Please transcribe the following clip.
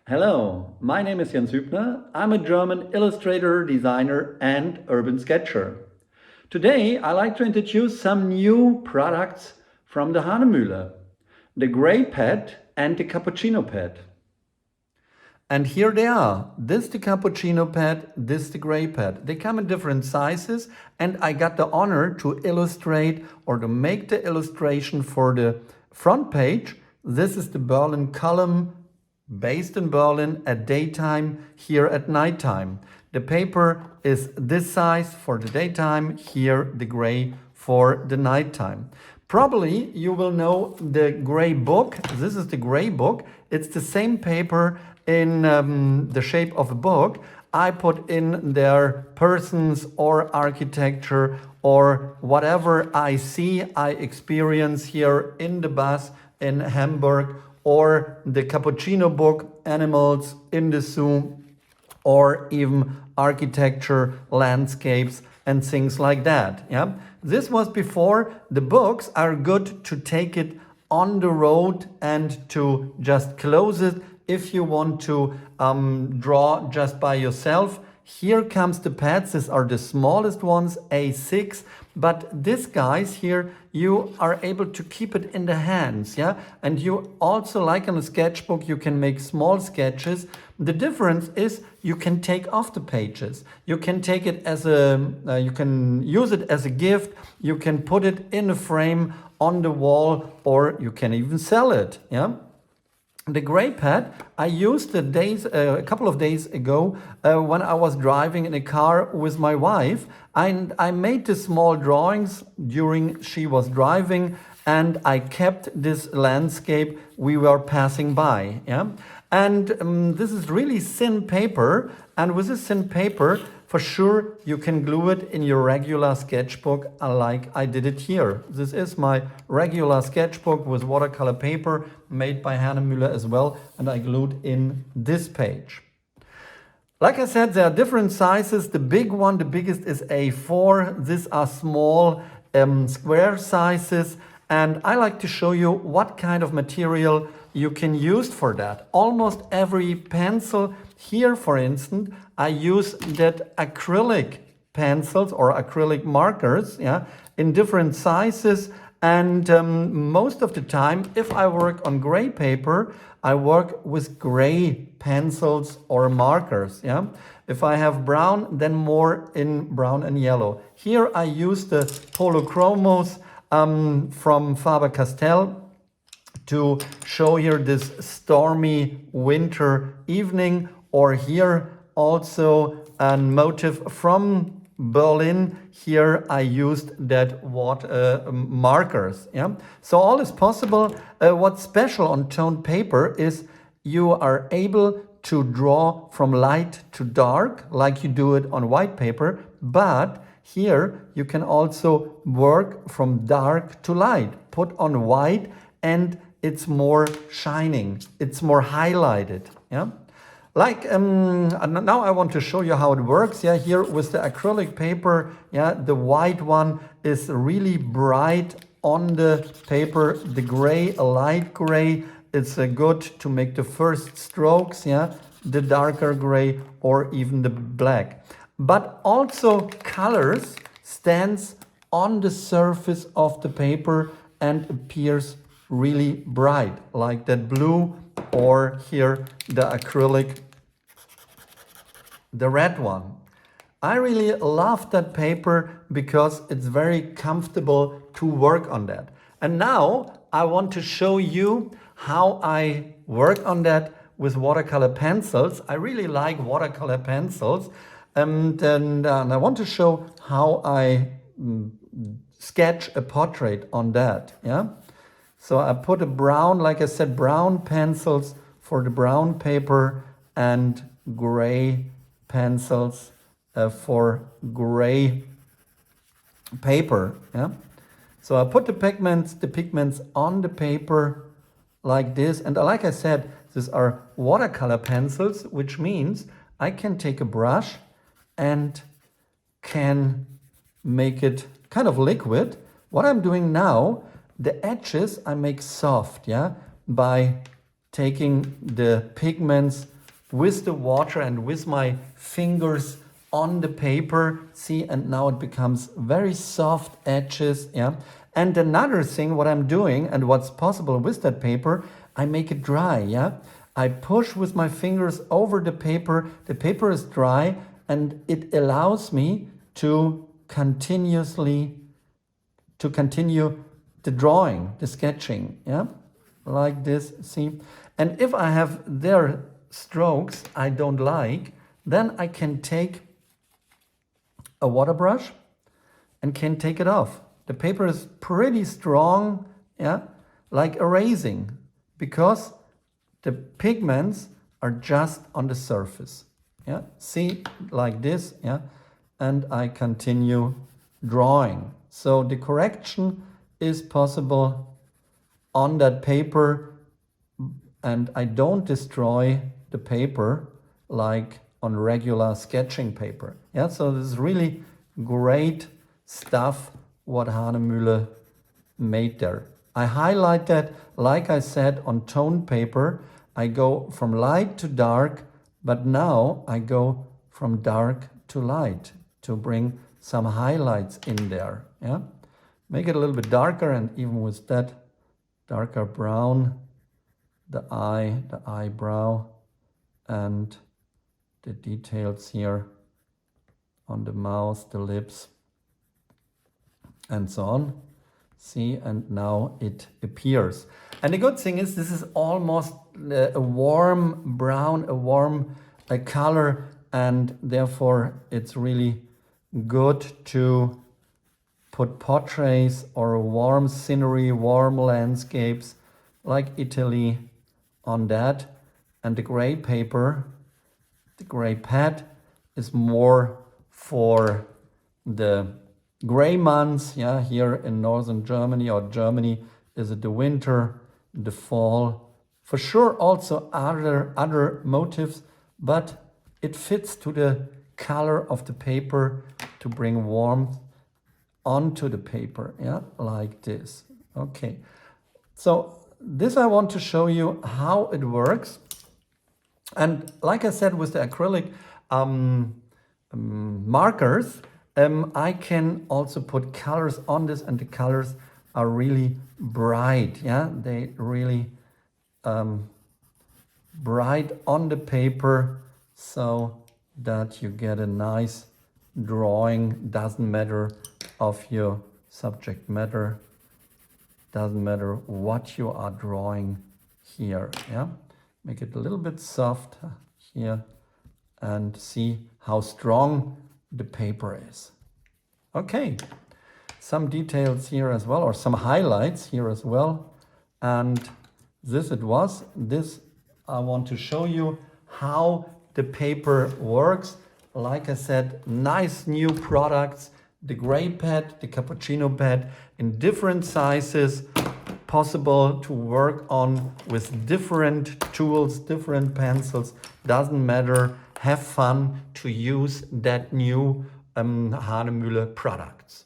Hello, my name is Jens Hübner. I'm a German illustrator, designer, and urban sketcher. Today, I like to introduce some new products from the Hahnemühle, the Grey Pad and the Cappuccino Pad. And here they are. This the Cappuccino Pad, this the Grey Pad. They come in different sizes, and I got the honor to illustrate or to make the illustration for the front page. This is the Berlin column based in Berlin at daytime, here at nighttime. The paper is this size for the daytime, here the gray for the nighttime. Probably you will know the gray book. This is the gray book. It's the same paper in the shape of a book. I put in there persons or architecture or whatever I see, I experience here in the bus in Hamburg, or the cappuccino book, animals in the zoo, or even architecture, landscapes, and things like that. Yeah, this was before. The books are good to take it on the road and to just close it if you want to draw just by yourself. Here comes the pads. These are the smallest ones, A6. But these guys here, you are able to keep it in the hands, yeah? And you also, like on a sketchbook, you can make small sketches. The difference is you can take off the pages. You can take it as you can use it as a gift. You can put it in a frame on the wall, or you can even sell it, yeah? The Grey Pad, I used a couple of days ago when I was driving in a car with my wife, and I made the small drawings during she was driving, and I kept this landscape we were passing by. Yeah, and this is really thin paper, and with this thin paper, for sure, you can glue it in your regular sketchbook like I did it here. This is my regular sketchbook with watercolor paper made by Hahnemühle as well, and I glued in this page. Like I said, there are different sizes. The big one, the biggest is A4. These are small square sizes, and I like to show you what kind of material you can use for that. Almost every pencil here, for instance, I use that acrylic pencils or acrylic markers, yeah, in different sizes. And most of the time, if I work on gray paper, I work with gray pencils or markers, yeah. If I have brown, then more in brown and yellow. Here I use the Polychromos from Faber-Castell to show here this stormy winter evening, or here also a motif from Berlin. Here I used that markers. Yeah, so all is possible. What's special on toned paper is you are able to draw from light to dark like you do it on white paper, but here you can also work from dark to light, put on white, and it's more shining, it's more highlighted. Yeah, like now I want to show you how it works. Yeah, here with the acrylic paper, yeah, the white one is really bright on the paper. The gray, a light gray, it's good to make the first strokes. Yeah, the darker gray or even the black. But also colors stands on the surface of the paper and appears really bright, like that blue, or here the acrylic, the red one. I really love that paper because it's very comfortable to work on that. And now I want to show you how I work on that with watercolor pencils. I really like watercolor pencils, and I want to show how I sketch a portrait on that. Yeah. So I put a brown, like I said, brown pencils for the brown paper and gray pencils for gray paper. Yeah. So I put the pigments on the paper like this. And like I said, these are watercolor pencils, which means I can take a brush and can make it kind of liquid. What I'm doing now, the edges I make soft, yeah, by taking the pigments with the water and with my fingers on the paper. See, and now it becomes very soft edges. Yeah. And another thing, what I'm doing and what's possible with that paper, I make it dry. Yeah. I push with my fingers over the paper. The paper is dry and it allows me to continue the drawing, the sketching. Yeah. Like this. See. And if I have their strokes I don't like, then I can take a water brush and can take it off. The paper is pretty strong, yeah, like erasing, because the pigments are just on the surface. Yeah, see, like this, yeah, and I continue drawing. So the correction is possible on that paper, and I don't destroy the paper like on regular sketching paper. Yeah, so this is really great stuff what Hahnemühle made there. I highlight that, like I said, on toned paper. I go from light to dark, but now I go from dark to light to bring some highlights in there. Yeah, make it a little bit darker, and even with that darker brown, the eye, the eyebrow, and the details here on the mouth, the lips, and so on. See, and now it appears. And the good thing is this is almost a warm brown, a warm color, and therefore it's really good to put portraits or warm scenery, warm landscapes like Italy on that. And the gray paper, the gray pad, is more for the gray months. Yeah, here in northern Germany, or Germany, is it the winter, the fall? For sure also other motifs, but it fits to the color of the paper to bring warmth onto the paper. Yeah, like this. Okay, so this I want to show you how it works. And like I said, with the acrylic markers, I can also put colors on this, and the colors are really bright. Yeah, they really bright on the paper, so that you get a nice drawing. Doesn't matter of your subject matter, doesn't matter what you are drawing here. Yeah, make it a little bit soft here and see how strong the paper is. Okay, some details here as well, or some highlights here as well. And this I want to show you how the paper works. Like I said, nice new products, the gray pad, the cappuccino pad, in different sizes, possible to work on with different tools, different pencils, doesn't matter. Have fun to use that new Hahnemühle products.